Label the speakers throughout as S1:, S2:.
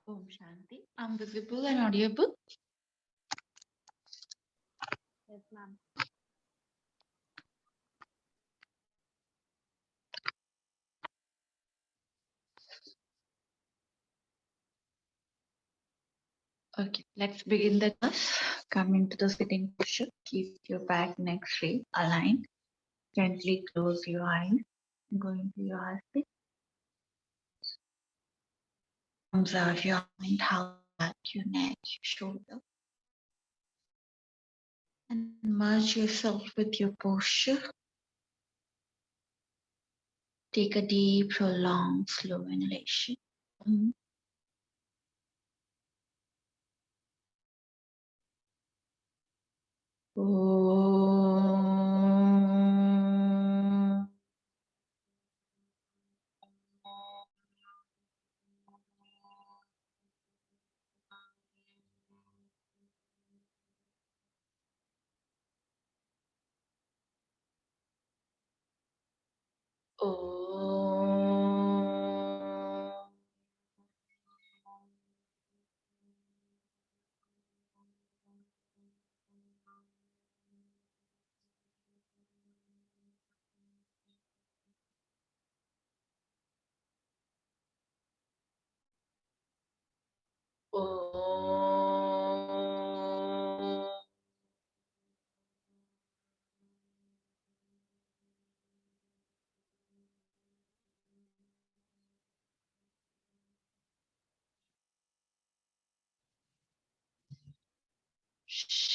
S1: Om Shanti. I'm visible and audible.
S2: Yes, ma'am.
S1: Okay, let's begin the class. Come into the sitting posture. Keep your back, neck straight, aligned. Gently close your eyes. Go into your asana. Observe your mind, how back, your neck, your shoulder. And merge yourself with your posture. Take a deep, prolonged, slow inhalation. Om. Om. Om.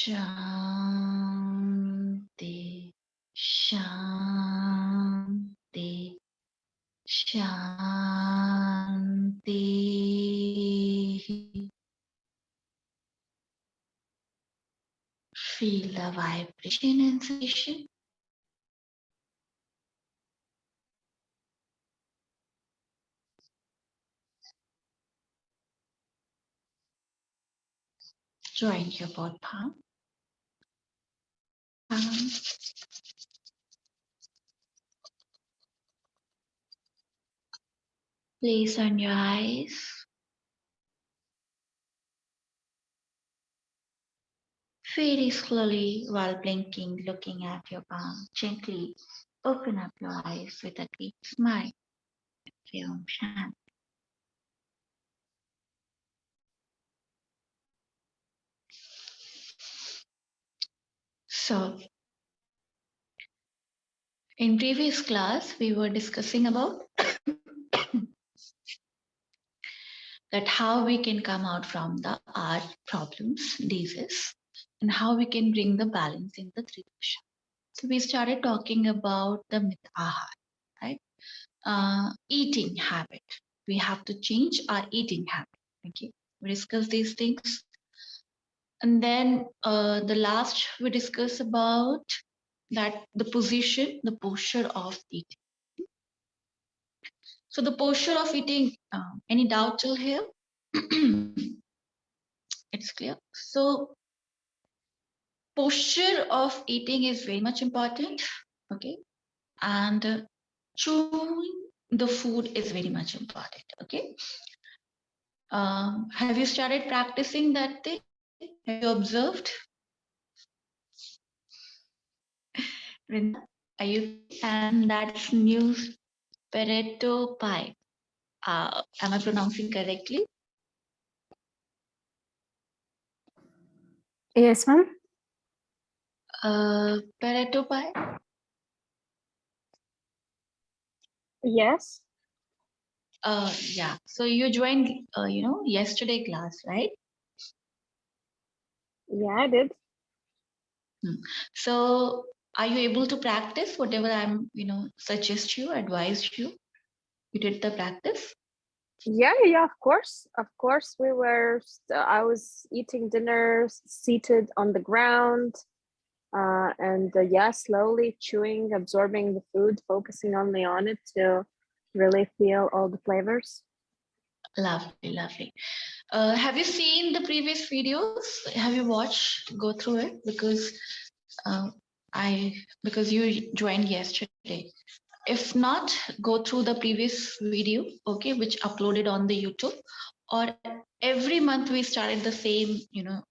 S1: Shanti, Shanti, Shanti. Feel the vibration and sensation. Join your both palm. Place on your eyes. Very slowly, while blinking, looking at your palm, gently open up your eyes with a deep smile. Om Shanti. So, in previous class, we were discussing about that how we can come out from the art problems, diseases, and how we can bring the balance in the three dosha. So we started talking about the mithahar, right? Eating habit. We have to change our eating habit. Okay, we discuss these things, and then the last we discuss about that the position, the posture of eating. So the posture of eating. Any doubt till here? It's clear. So posture of eating is very much important. Okay, and chewing the food is very much important. Okay. Have you started practicing that thing? Have you observed? Vrinda, are you? And that's new Pareto pie. Am I pronouncing correctly?
S2: Yes, ma'am.
S1: Pareto pie.
S2: Yes.
S1: Yeah. So you joined, yesterday class, right?
S2: Yeah, I did.
S1: So are you able to practice whatever I'm, suggest you, advise you? You did the practice?
S2: Yeah, of course. Of course, we were, I was eating dinner seated on the ground. And yeah, slowly chewing, absorbing the food, focusing only on it to really feel all the flavors.
S1: Lovely, lovely. Have you seen the previous videos? Have you watched, go through it? Uh, because you joined yesterday. If not, go through the previous video, okay, which uploaded on the YouTube, or every month we started the same,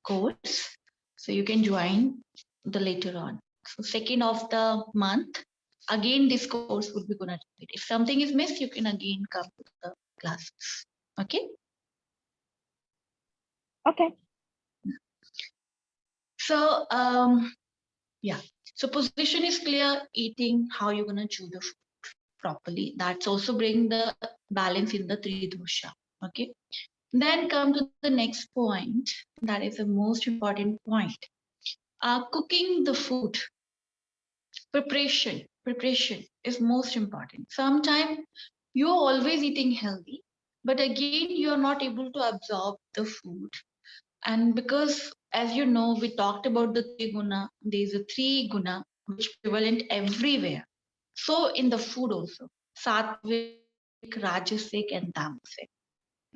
S1: course. So you can join the later on. So second of the month, again this course would be gonna repeat. If something is missed, you can again come to the classes. Okay.
S2: Okay.
S1: So yeah. So position is clear. Eating, how you're gonna chew the food properly. That's also bring the balance in the three dosha. Okay. Then come to the next point. That is the most important point. Cooking the food. Preparation is most important. Sometimes you're always eating healthy, but again you're not able to absorb the food. And because, as you know, we talked about the three guna, there's a three guna which prevalent everywhere. So in the food also, sattvic, rajasic, and tamasic,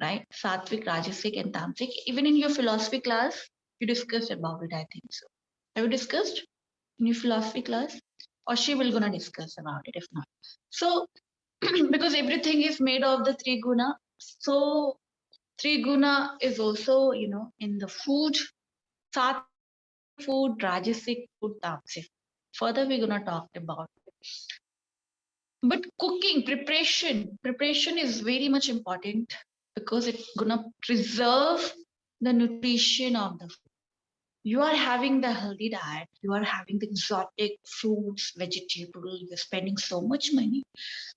S1: right? Sattvic, rajasic, and tamasic. Even in your philosophy class, you discussed about it, I think so. Have you discussed in your philosophy class? Or she will gonna discuss about it if not. So because everything is made of the three guna, so three guna is also, in the food, sattvic food, rajasic food, tamasic. Further, we're gonna talk about it. But cooking, preparation is very much important because it's gonna preserve the nutrition of the food. You are having the healthy diet, you are having the exotic fruits, vegetables, you're spending so much money.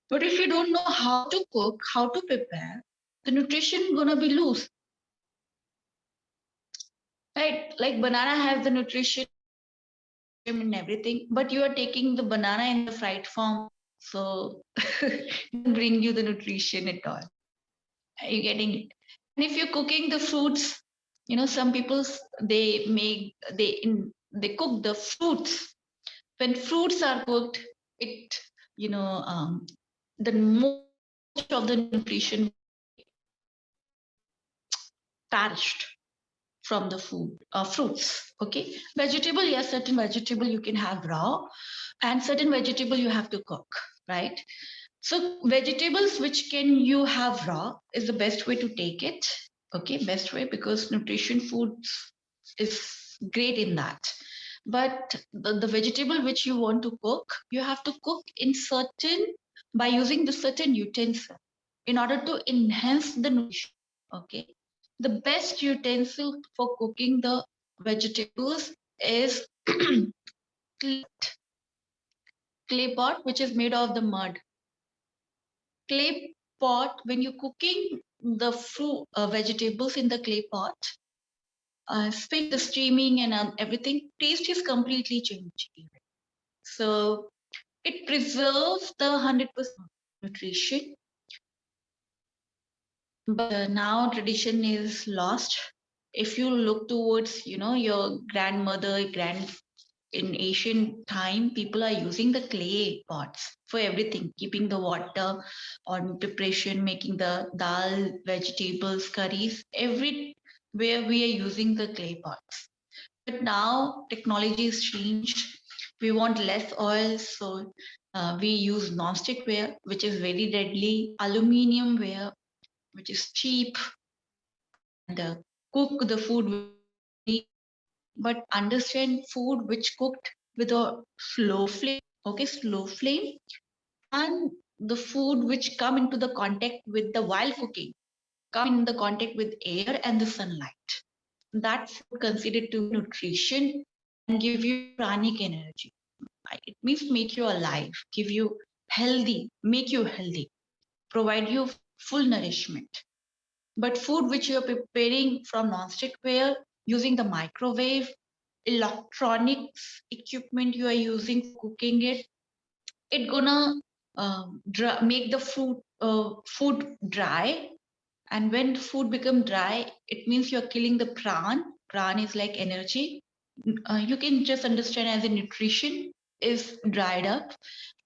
S1: But if you don't know how to cook, how to prepare, the nutrition gonna be loose. Right? Like banana has the nutrition and everything, but you are taking the banana in the fried form, so it doesn't bring you the nutrition at all. Are you getting it? And if you're cooking the fruits, some people they cook the fruits. When fruits are cooked, it the most of the nutrition perished from the food fruits. Okay, vegetable, yes, certain vegetable you can have raw, and certain vegetable you have to cook, right? So vegetables which can you have raw is the best way to take it. Okay, best way, because nutrition foods is great in that. But the vegetable which you want to cook, you have to cook in certain, by using the certain utensil in order to enhance the nutrition. Okay, the best utensil for cooking the vegetables is clay pot, which is made of the mud. Clay pot, when you're cooking the fruit vegetables in the clay pot, especially the steaming and everything, taste is completely changed. So it preserves the 100% nutrition, but now tradition is lost. If you look towards, your grandmother, in ancient time, people are using the clay pots for everything, keeping the water on preparation, making the dal, vegetables, curries, everywhere we are using the clay pots. But now technology has changed. We want less oil, so we use non-stick ware, which is very deadly, aluminium ware, which is cheap, and cook the food. But understand food which cooked with a slow flame, okay, slow flame, and the food which come into the contact with the while cooking, come in the contact with air and the sunlight. That's considered to nutrition and give you pranic energy. It means make you alive, give you healthy, make you healthy, provide you full nourishment. But food which you are preparing from non-stick ware, using the microwave, electronics equipment you are using for cooking it gonna make the food dry. And when food become dry, it means you're killing the pran is like energy. You can just understand as a nutrition is dried up,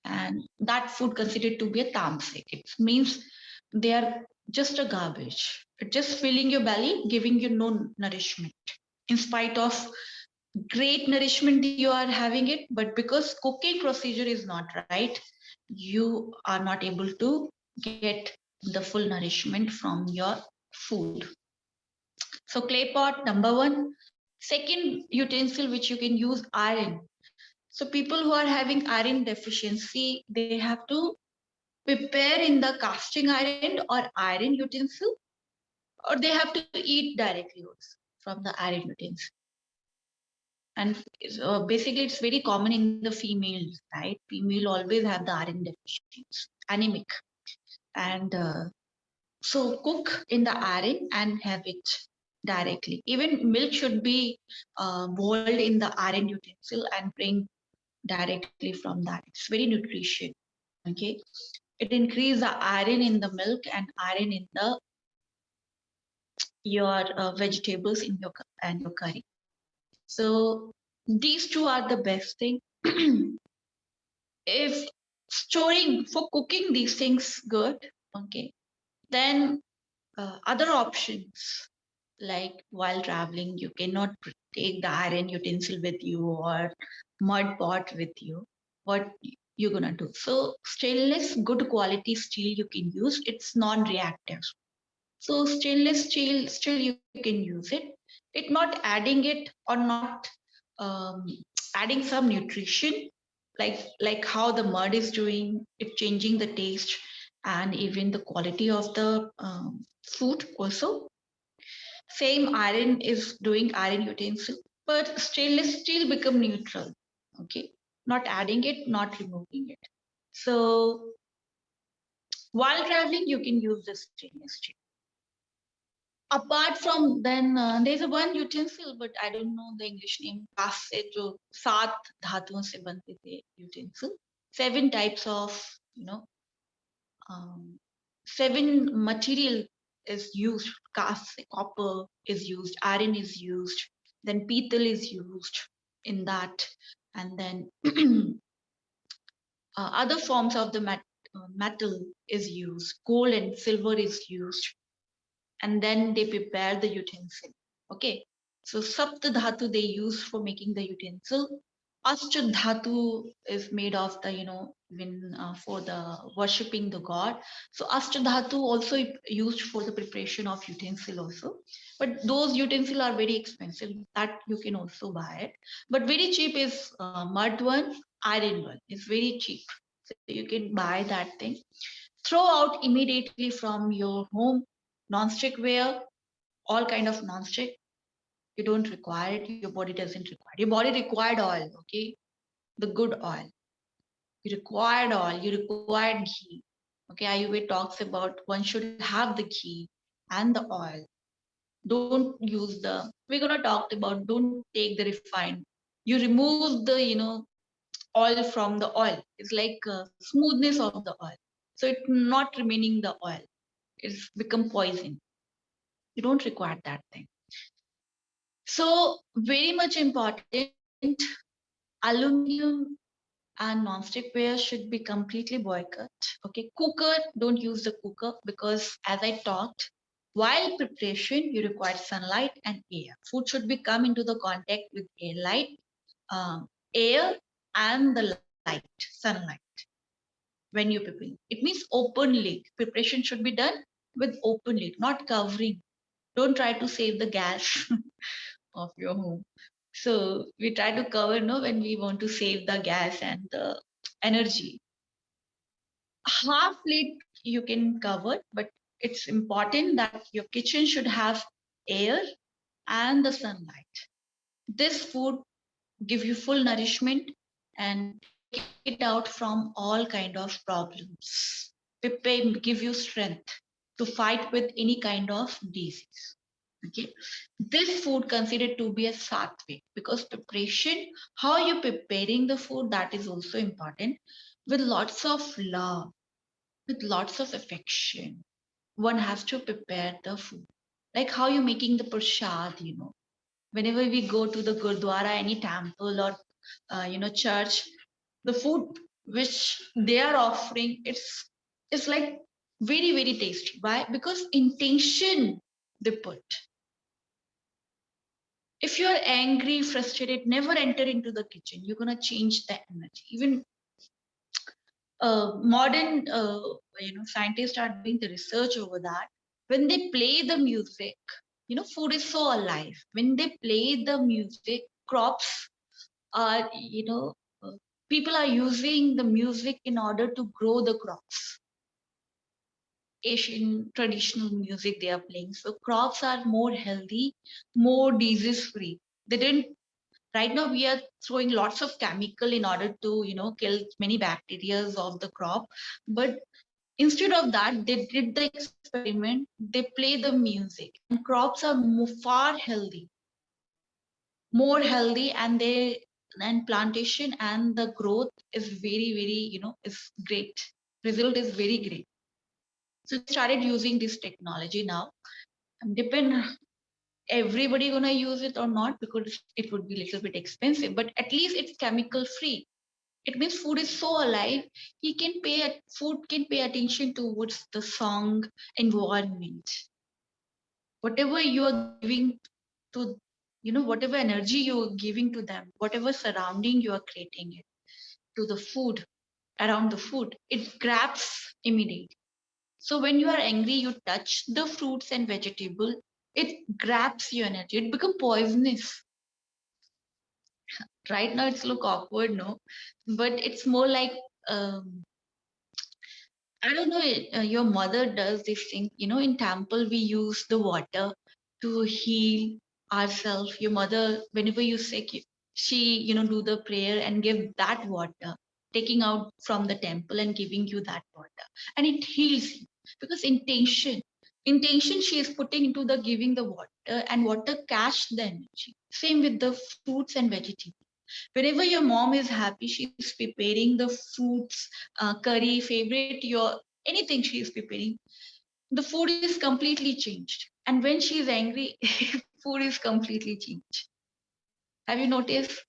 S1: and that food considered to be a tamasic. It means they are just a garbage, just filling your belly, giving you no nourishment in spite of great nourishment you are having it, but because cooking procedure is not right, you are not able to get the full nourishment from your food. So clay pot, number one. Second utensil which you can use, iron. So people who are having iron deficiency, they have to prepare in the casting iron or iron utensil, or they have to eat directly also from the iron utensil. And basically, it's very common in the females, right? Female always have the iron deficiency, anemic, and so cook in the iron and have it directly. Even milk should be boiled in the iron utensil and bring directly from that. It's very nutritious. Okay, it increases the iron in the milk and iron in the your vegetables in your and your curry. So these two are the best thing. If storing for cooking these things good, okay, then other options, like while traveling you cannot take the iron utensil with you or mud pot with you. What you're gonna do? So stainless good quality steel you can use. It's non-reactive. So stainless steel still you can use it. It not adding it or not um, adding some nutrition, like how the mud is doing. It changing the taste and even the quality of the food also. Same iron is doing iron utensil, but stainless steel become neutral. Okay, not adding it, not removing it. So while traveling, you can use the stainless steel. Apart from then, there's a one utensil, but I don't know the English name. कांच से जो 7 धातुओं से बनते थे utensil. 7 types of, you know, um, 7 material is used. Cast, copper is used, iron is used, then petal is used in that, and then other forms of the metal is used. Gold and silver is used, and then they prepare the utensil. Okay, so Sapt Dhatu they use for making the utensil. Ashta Dhatu is made of the, when for the worshipping the god. So Ashta Dhatu also used for the preparation of utensil also. But those utensil are very expensive. That you can also buy it. But very cheap is mud one, iron one. It's very cheap. So you can buy that thing. Throw out immediately from your home. Non-stick ware, all kind of non-stick. You don't require it. Your body doesn't require it. Your body required oil, okay? The good oil. You required oil. You required ghee. Okay, Ayurveda talks about one should have the ghee and the oil. Don't use the. We're gonna talk about. Don't take the refined. You remove the oil from the oil. It's like smoothness of the oil. So it's not remaining the oil. It's become poison. You don't require that thing. So very much important, aluminum and non-stick ware should be completely boycott. Okay, cooker, don't use the cooker because as I talked, while preparation, you require sunlight and air. Food should be come into the contact with air and the light, sunlight when you prepare. It means open lid. Preparation should be done with open lid, not covering. Don't try to save the gas of your home. So we try to cover when we want to save the gas and the energy. Half lid you can cover, but it's important that your kitchen should have air and the sunlight. This food give you full nourishment and take it out from all kind of problems. Prepare, give you strength to fight with any kind of disease. Okay, this food considered to be a sattvic because preparation, how you're preparing the food, that is also important. With lots of love, with lots of affection, one has to prepare the food. Like how you're making the prasad, whenever we go to the gurdwara, any temple or church, the food which they are offering, it's like very very tasty. Why? Because intention they put. If you're angry, frustrated, never enter into the kitchen. You're gonna change the energy. Even modern scientists are doing the research over that. when they play the music, food is so alive. When they play the music, crops are, uh, people are using the music in order to grow the crops. Asian traditional music they are playing. So crops are more healthy, more disease free. They didn't. Right now we are throwing lots of chemical in order to, kill many bacteria of the crop. But instead of that, they did the experiment. They play the music, and crops are far healthy, more healthy, and plantation and the growth is very, very, is great. Result is very great. So they started using this technology now. Depend everybody gonna use it or not, because it would be a little bit expensive, but at least it's chemical free. It means food is so alive. Food can pay attention towards the song environment. Whatever you are giving to, whatever energy you are giving to them, whatever surrounding you are creating it to the food, around the food, it grabs immediately. So when you are angry, you touch the fruits and vegetable, it grabs your energy. It becomes poisonous. Right now it's look awkward, no? But it's more like, I don't know, your mother does this thing. In temple, we use the water to heal ourselves. Your mother, whenever you sick, she, do the prayer and give that water, taking out from the temple and giving you that water. And it heals you because intention she is putting into the giving the water, and water catch the energy. Same with the fruits and vegetables. Whenever your mom is happy, she's preparing the fruits, curry, favorite, your anything she is preparing, the food is completely changed. And when she is angry, food is completely changed. Have you noticed?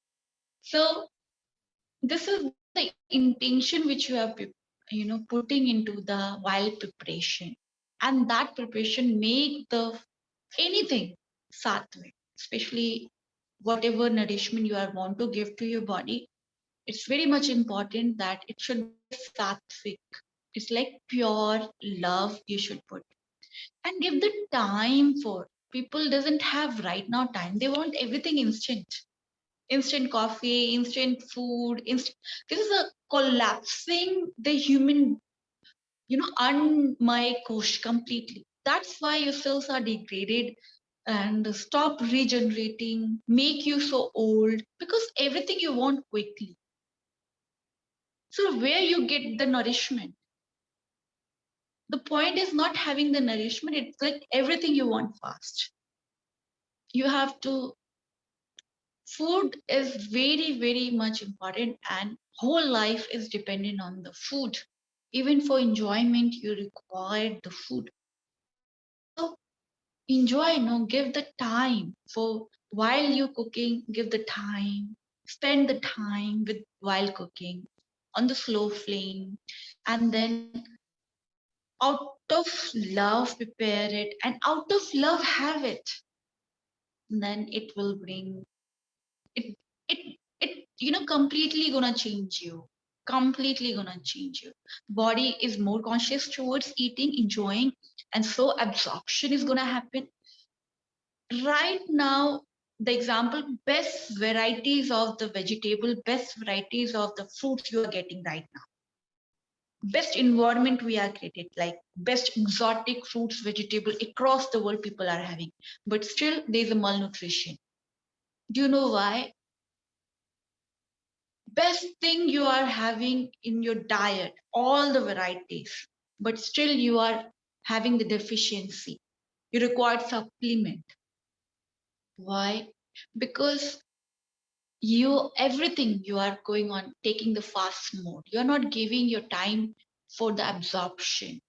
S1: So this is the intention which you are, putting into the while preparation, and that preparation make the anything sattvic, especially whatever nourishment you are want to give to your body. It's very much important that it should be sattvic. It's like pure love you should put, and give the time for. People doesn't have right now time. They want everything instant. Instant coffee, instant food, instant. This is a collapsing the human, my kosh completely. That's why your cells are degraded and stop regenerating, make you so old, because everything you want quickly. So where you get the nourishment? The point is not having the nourishment. It's like everything you want fast. You have to. Food is very, very much important, and whole life is dependent on the food. Even for enjoyment, you require the food. So enjoy, give the time for while you cooking. Give the time. Spend the time with while cooking on the slow flame, and then out of love prepare it, and out of love have it. Then it will bring it it completely gonna change you, completely gonna change you. Body is more conscious towards eating, enjoying, and so absorption is gonna happen. Right now, the example, best varieties of the vegetable, best varieties of the fruits you are getting right now, best environment we are created, like best exotic fruits, vegetable across the world people are having, but still there's a malnutrition. Do you know why? Best thing you are having in your diet, all the varieties, but still you are having the deficiency. You require supplement. Why? Because you everything you are going on taking the fast mode. You're not giving your time for the absorption.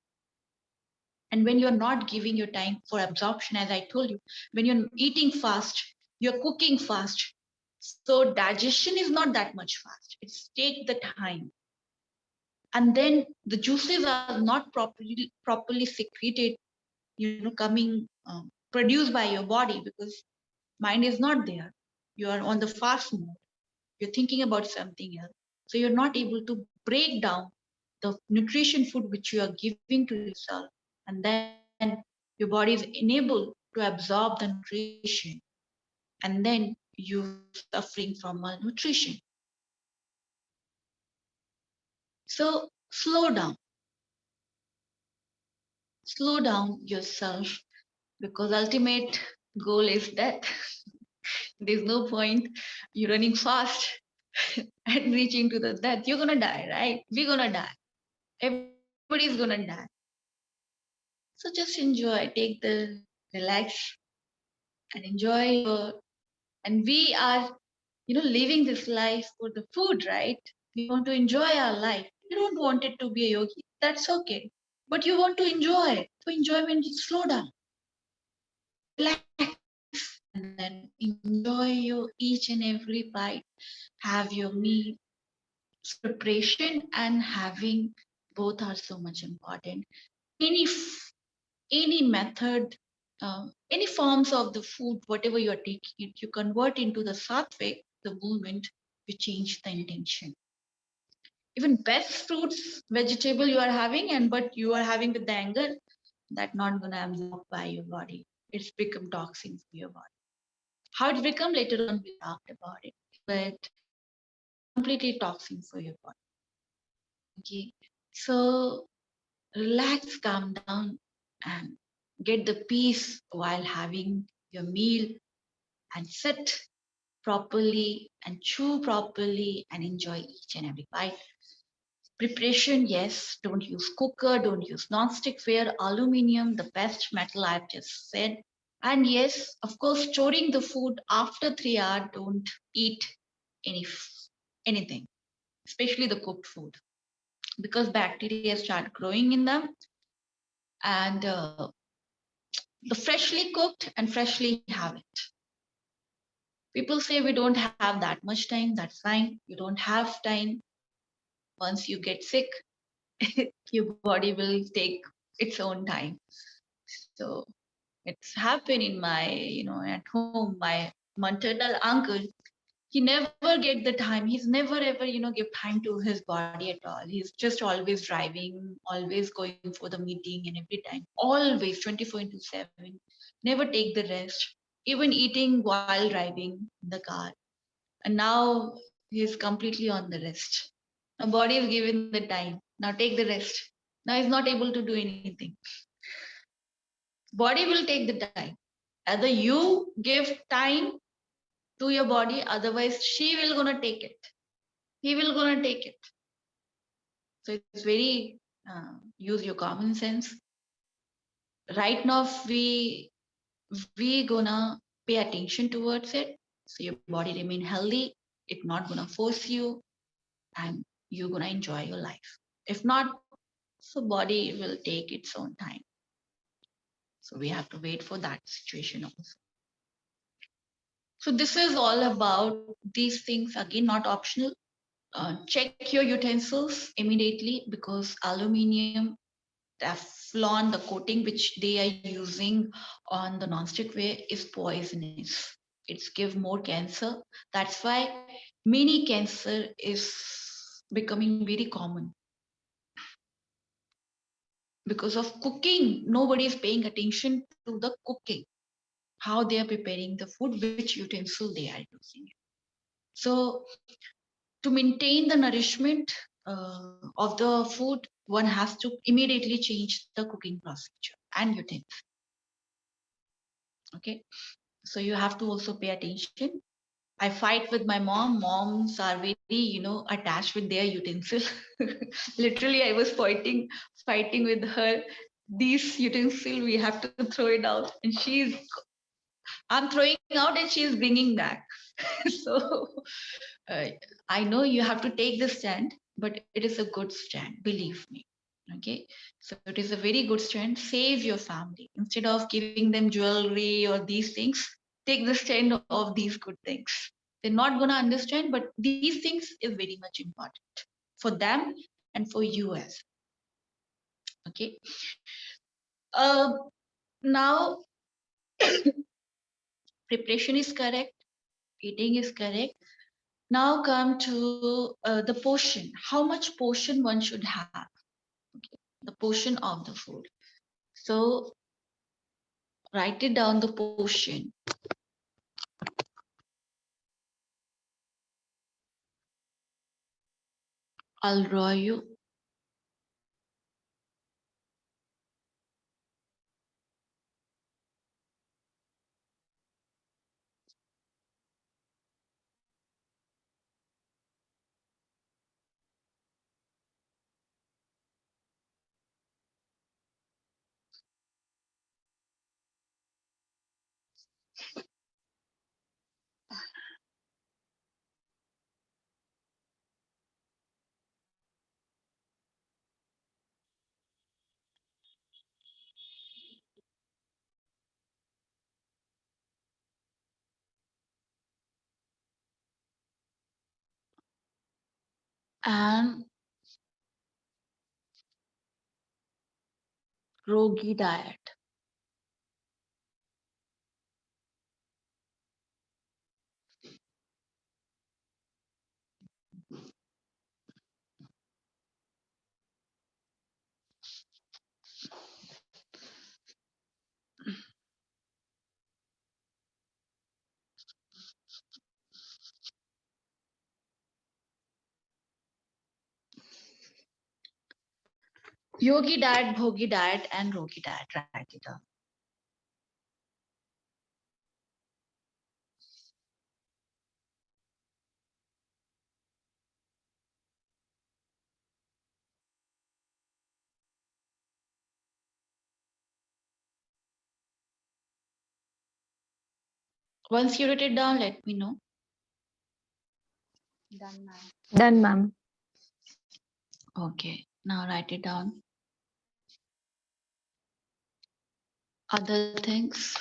S1: And when you're not giving your time for absorption, as I told you, when you're eating fast, you're cooking fast, so digestion is not that much fast. It's take the time, and then the juices are not properly secreted, coming produced by your body, because mind is not there. You are on the fast mode. You're thinking about something else, so you're not able to break down the nutrition food which you are giving to yourself, and then Your body is enabled to absorb the nutrition, and then you suffering from malnutrition. So slow down yourself, because ultimate goal is death. There's no point you running fast and reaching to the death. You're gonna die, right? We're gonna die. Everybody's gonna die. So just enjoy, take the relax and enjoy your, and we are, living this life for the food, right? We want to enjoy our life. You don't want it to be a yogi. That's okay. But you want to enjoy. For enjoyment, you slow down, relax, and then enjoy your each and every bite. Have your meal. So preparation and having both are so much important. Any any method, any forms of the food, whatever you are taking it, you convert into the sattvic the moment you change the intention. Even best fruits, vegetable you are having, and but you are having with the anger, that not gonna absorb by your body. It's become toxin for your body. How it become later on, we talked about it, but it's completely toxin for your body. Okay, so relax, calm down, and get the peace while having your meal, and sit properly and chew properly and enjoy each and every bite. Preparation, yes, don't use cooker, don't use non-stick ware, aluminum, the best metal I've just said. And yes, of course, storing the food after 3 hours, don't eat any anything, especially the cooked food, because bacteria start growing in them. And the freshly cooked and freshly have it. People say we don't have that much time. That's fine. You don't have time. Once you get sick, your body will take its own time. So it's happened in my, at home. My maternal uncle, he never get the time. He's never ever, give time to his body at all. He's just always driving, always going for the meeting, and every time, always 24 into 7. Never take the rest, even eating while driving the car. And now he's completely on the rest. The body is given the time. Now take the rest. Now he's not able to do anything. Body will take the time. Either you give time to your body, otherwise she will gonna take it. He will gonna take it. So it's very, use your common sense. Right now, we gonna pay attention towards it. So your body remain healthy. It not gonna force you, and you're gonna enjoy your life. If not, so body will take its own time. So we have to wait for that situation also. So this is all about these things. Again, not optional. Check your utensils immediately, because aluminum, Teflon, the coating which they are using on the non-stick way is poisonous. It's give more cancer. That's why many cancer is becoming very common because of cooking. Nobody is paying attention to the cooking, how they are preparing the food, which utensil they are using. So to maintain the nourishment of the food, one has to immediately change the cooking procedure and utensil. Okay, so you have to also pay attention. I fight with my mom. Moms are very, attached with their utensil. Literally, I was fighting with her. These utensil, we have to throw it out, and I'm throwing out, and she's bringing back. So uh, I know you have to take the stand, but it is a good stand, believe me. Okay, so it is a very good stand. Save your family instead of giving them jewelry or these things. Take the stand of these good things. They're not going to understand, but these things is very much important for them and for you as. Okay, uh, now preparation is correct, eating is correct. Now come to the portion. How much portion one should have? Okay, the portion of the food. So Write it down, the portion. I'll draw you. And Rogi diet. Yogi diet, Bhogi diet, and Rogi diet. Write it down. Once you write it down, let me know.
S3: Done, ma'am.
S2: Done, ma'am.
S1: Okay, now write it down. Other things.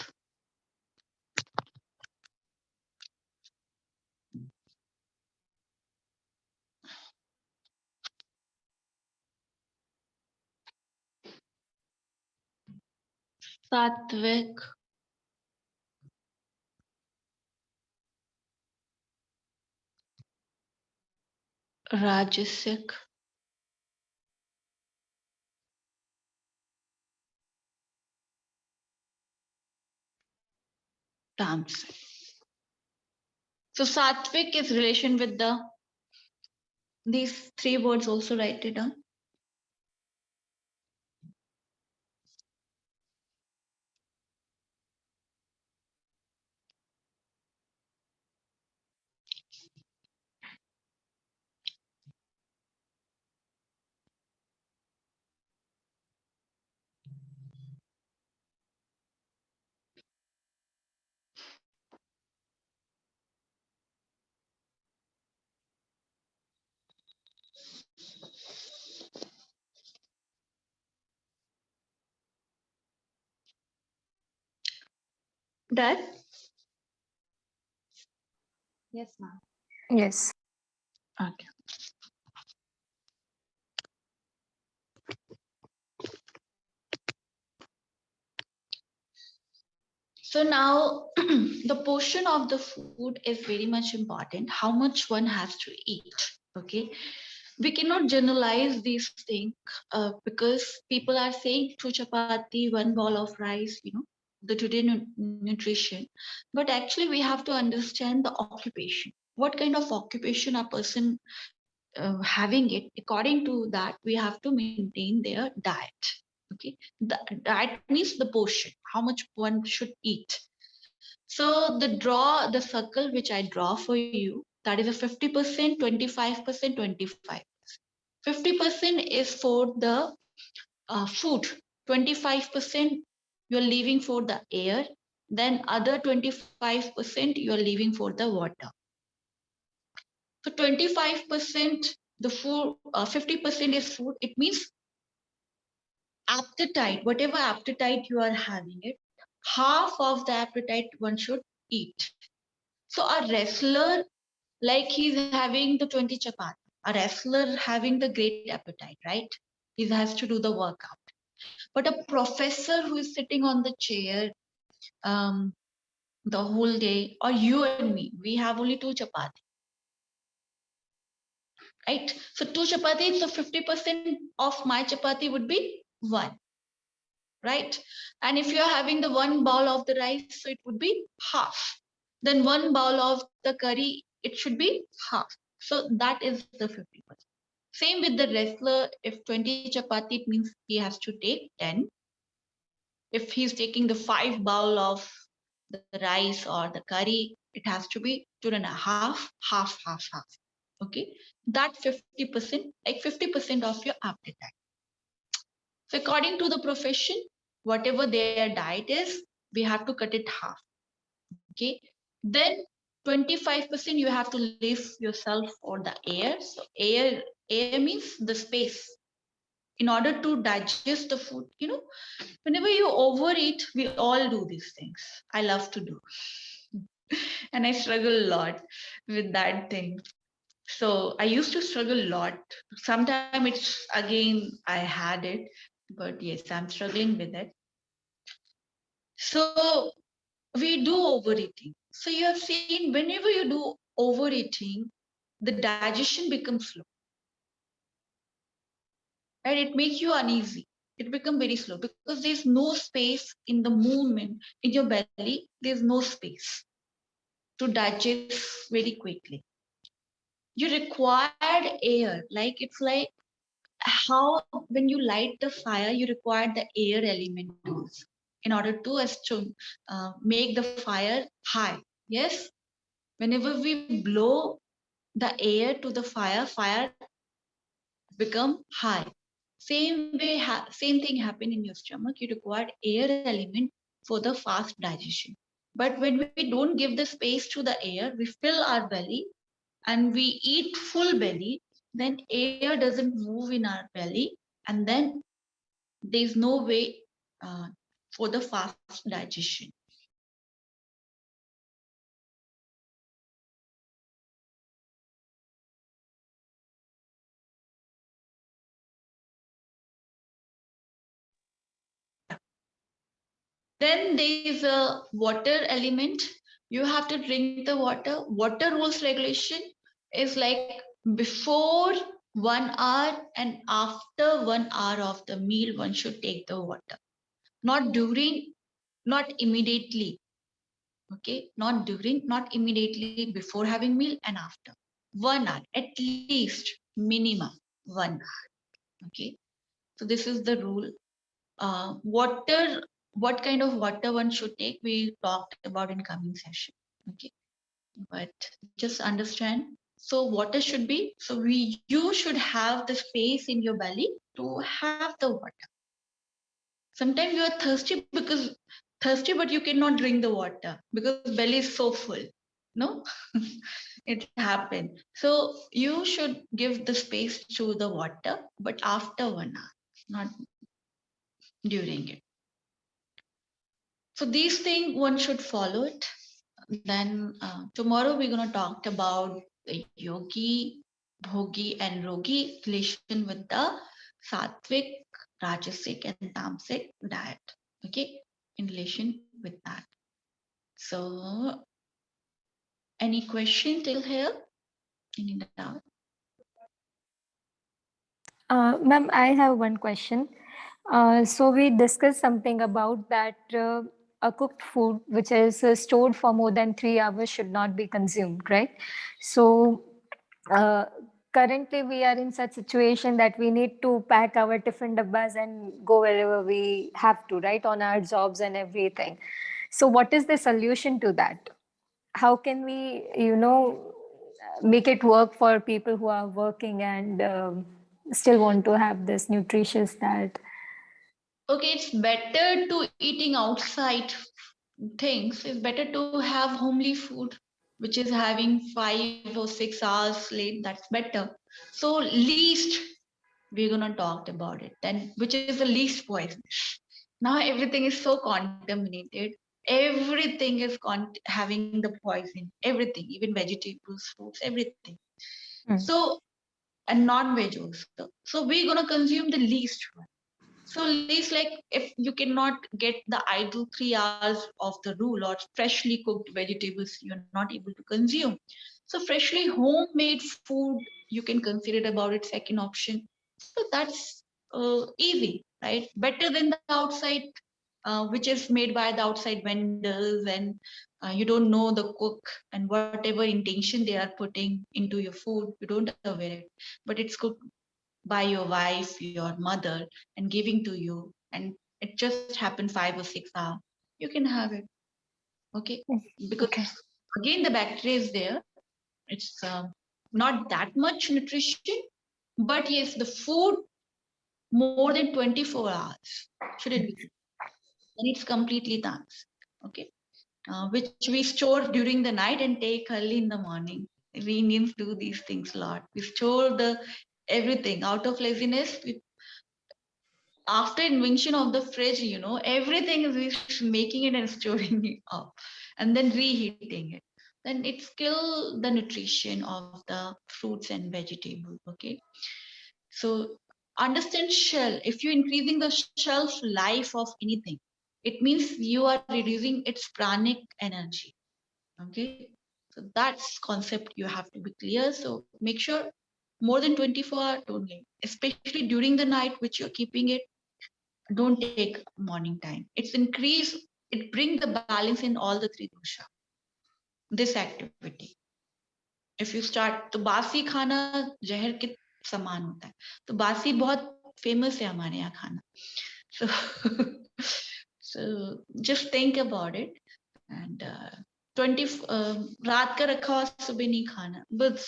S1: Satvik, Rajasic, Tamasic. So Satvik is relation with these three words. Also write it down. That
S3: Yes, ma'am.
S2: Yes.
S1: okay. So now the portion of the food is very much important. How much one has to eat. Okay. We cannot generalize these things because people are saying two chapati, one bowl of rice, the today nutrition. But actually, we have to understand the occupation. What kind of occupation a person having it? According to that, we have to maintain their diet. Okay, the diet means the portion, how much one should eat. So the circle which I draw for you, that is a 50%, 25%, 25. 50% is for the food, 25% you're leaving for the air, then other 25% you're leaving for the water. So 25% the food, 50% is food. It means appetite, whatever appetite you are having it, half of the appetite one should eat. So a wrestler, like he's having the 20 chapati, a wrestler having the great appetite, right? He has to do the workout. But a professor who is sitting on the chair um, the whole day, or you and me, we have only two chapati, right? So two chapati, so 50% of my chapati would be one. right? And if you're having the 1 bowl of the rice, so it would be half. Then 1 bowl of the curry, it should be half. So that is the 50%. Same with the wrestler. If 20 chapati, it means he has to take 10. If he's taking the 5 bowl of the rice or the curry, it has to be 2.5, half. Okay, that 50%, like 50% of your appetite. So according to the profession, whatever their diet is, we have to cut it half. Okay, then 25% you have to leave yourself for the air. So air means the space in order to digest the food. Whenever you overeat, we all do these things. I love to do. And I struggle a lot with that thing. So I used to struggle a lot. Sometimes it's again I had it, but yes, I'm struggling with it. So we do overeating. So you have seen whenever you do overeating, the digestion becomes slow. Right? It makes you uneasy. It becomes very slow because there's no space in the movement in your belly. There's no space to digest very quickly. You required air, like it's like how when you light the fire, you require the air element tools in order to as to make the fire high. Yes, whenever we blow the air to the fire become high. Same thing happen in your stomach. You require air element for the fast digestion. But when we don't give the space to the air, we fill our belly and we eat full belly, then air doesn't move in our belly, and then there's no way uh, for the fast digestion. Then there is a water element. You have to drink the water. Water rules regulation is like before 1 hour and after 1 hour of the meal, one should take the water. Not during, not immediately. Okay, not during, not immediately before having meal and after. 1 hour, at least minimum 1 hour. Okay, so this is the rule. Water, what kind of water one should take, we talked about in coming session. Okay, but just understand. So water should be, so you should have the space in your belly to have the water. Sometimes you are thirsty, but you cannot drink the water because belly is so full. No, it happened. So you should give the space to the water, but after 1 hour, not during it. So these things one should follow it. Then tomorrow we're going to talk about the yogi, bhogi, and rogi relation with the sattvic, rajasic, and tamasic diet. Okay, in relation with that. So, any question till here? Any doubt?
S3: Ma'am, I have one question. So we discussed something about that a cooked food which is stored for more than 3 hours should not be consumed, right? So uh, currently we are in such situation that we need to pack our tiffin dabbas and go wherever we have to, right, on our jobs and everything. So what is the solution to that? How can we, make it work for people who are working and still want to have this nutritious diet?
S1: Okay, it's better to eating outside things. It's better to have homely food, which is having 5 or 6 hours late. That's better. So least we're gonna talk about it. Then which is the least poisonous. Now everything is so contaminated. Everything is having the poison. Everything, even vegetables, fruits, everything. So and non-veg also. So we're gonna consume the least one. So least like if you cannot get the ideal 3 hours of the rule or freshly cooked vegetables, you're not able to consume. So freshly homemade food, you can consider it about it second option. So that's easy, right? Better than the outside, which is made by the outside vendors, and you don't know the cook and whatever intention they are putting into your food, you don't aware it, but it's cooked by your wife, your mother, and giving to you, and it just happened 5 or 6 hours. You can have it, okay? Because
S3: Okay.
S1: again, the bacteria is there. It's not that much nutrition, but yes, the food more than 24 hours shouldn't be, and it's completely toxic, okay? Which we store during the night and take early in the morning. We Indians do these things a lot. We store the everything out of laziness. After invention of the fridge, everything is making it and storing it up, and then reheating it. Then it's kill the nutrition of the fruits and vegetables. Okay, so understand shell. If you're increasing the shelf life of anything, it means you are reducing its pranic energy. Okay, so that's concept you have to be clear. So make sure more than 24 hours only, especially during the night, which you're keeping it. Don't take morning time. It's increase. It bring the balance in all the three dosha. This activity. If you start, तो बासी खाना जहर के समान होता है. तो बासी बहुत famous है हमारे यहाँ खाना. So, so just think about it. And 20 रात का रखा हुआ सुबह नहीं खाना. But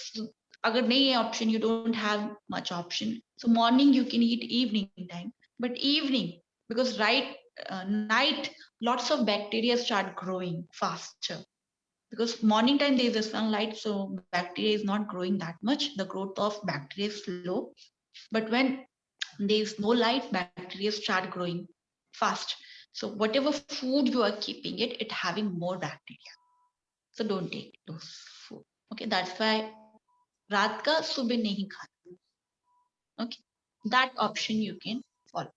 S1: अगर नहीं है option, you don't have much option. So morning you can eat evening time. But evening, because night lots of bacteria start growing faster, because morning time there is a sunlight, so bacteria is not growing that much. The growth of bacteria is slow, but when there is no light, bacteria start growing fast. So whatever food you are keeping it having more bacteria, so don't take those food. Okay, that's why रात का सुबह नहीं खाना. Okay, that option you can follow.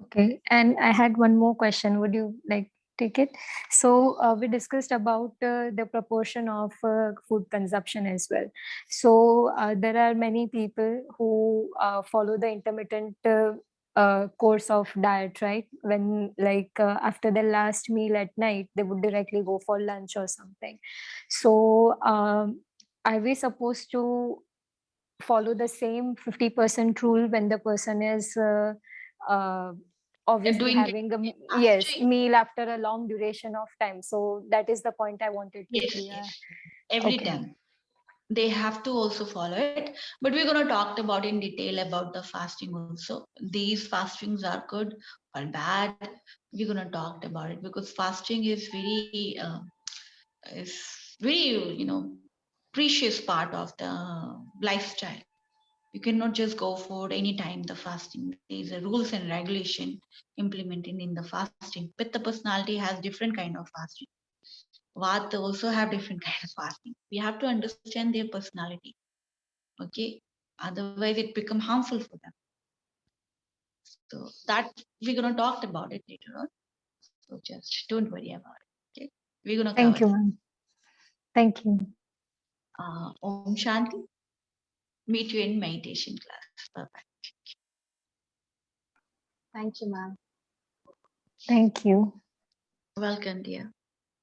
S3: Okay, and I had one more question. Would you like take it? So we discussed about the proportion of food consumption as well. So there are many people who follow the intermittent course of diet, right? When after the last meal at night, they would directly go for lunch or something. So are we supposed to follow the same 50% rule when the person is uh, obviously
S1: Doing
S3: having a yes
S1: fasting,
S3: meal after a long duration of time? So that is the point I wanted to
S1: yes,
S3: clear.
S1: yes, every
S3: Okay.
S1: time they have to also follow it, but we're going to talk about in detail about the fasting also. These fastings are good or bad, we're going to talk about it, because fasting is very precious part of the lifestyle. You cannot just go for any time the fasting. There's a rules and regulation implemented in the fasting. Pitta personality has different kind of fasting. Vata also have different kind of fasting. We have to understand their personality. Okay, otherwise it become harmful for them. So that we're gonna talk about it later on. So just don't worry about it. Okay, we're gonna
S3: Thank
S1: cover
S3: you,
S1: that.
S3: ma'am. Thank you.
S1: Om Shanti. Meet you in meditation class. Bye bye.
S2: Thank you, ma'am.
S3: Thank you.
S1: Welcome, dear.